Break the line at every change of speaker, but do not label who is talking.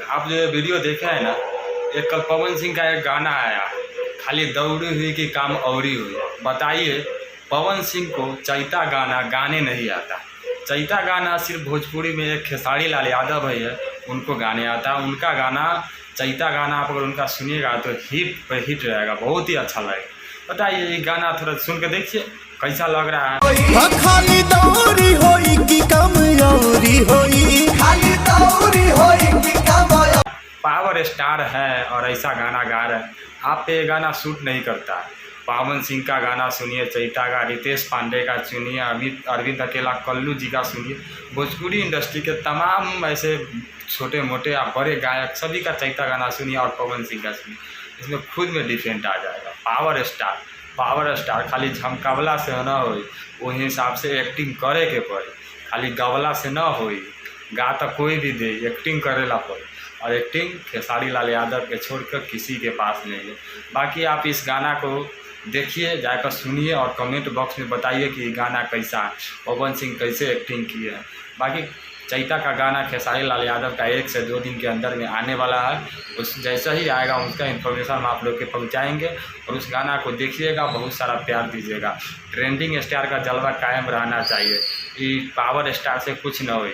आप जो ये वीडियो देखे हैं ना, एक कल पवन सिंह का एक गाना आया, खाली दौड़ी हुई कि काम औरी हुई। बताइए, पवन सिंह को चैता गाना गाने नहीं आता। चैता गाना सिर्फ भोजपुरी में एक खेसारी लाल यादव है, उनको गाने आता है। उनका गाना चैता गाना आप अगर उनका सुनिएगा तो हिट पर हिट रहेगा, बहुत ही अच्छा लगेगा। बताइए, ये गाना थोड़ा सुन के देखिए कैसा लग रहा है।
खाली दौरी होई कि कम औरी होई, खाली दौरी होई कि कम।
पावर स्टार है और ऐसा गाना गा रहे हैं, आप पे ये गाना सूट नहीं करता है। पवन सिंह का गाना सुनिए, चैता का, रितेश पांडे का सुनिए, अरविंद अकेला, कल्लू जी का सुनिए। भोजपुरी इंडस्ट्री के तमाम ऐसे छोटे मोटे या बड़े गायक सभी का चैता गाना सुनिए और पवन सिंह का सुनिए, इसमें खुद में डिफरेंट आ जाएगा। पावर स्टार खाली झमकावला से न हो, वही हिसाब से एक्टिंग करे के पड़े। खाली गवला से न हो, गा तो कोई भी दे, एक्टिंग करेला पड़े। और एक्टिंग खेसारी लाल यादव के छोड़कर किसी के पास नहीं है। बाकी आप इस गाना को देखिए, जाकर सुनिए और कमेंट बॉक्स में बताइए कि ये गाना कैसा है, पवन सिंह कैसे एक्टिंग किए हैं। बाकी चैता का गाना खेसारी लाल यादव का 1 से 2 दिन के अंदर में आने वाला है। उस जैसा ही आएगा उसका इन्फॉर्मेशन हम आप लोग के पहुंचाएंगे और उस गाना को देखिएगा, बहुत सारा प्यार दीजिएगा। ट्रेंडिंग स्टार का जलवा कायम रहना चाहिए, ये पावर स्टार से कुछ न हो।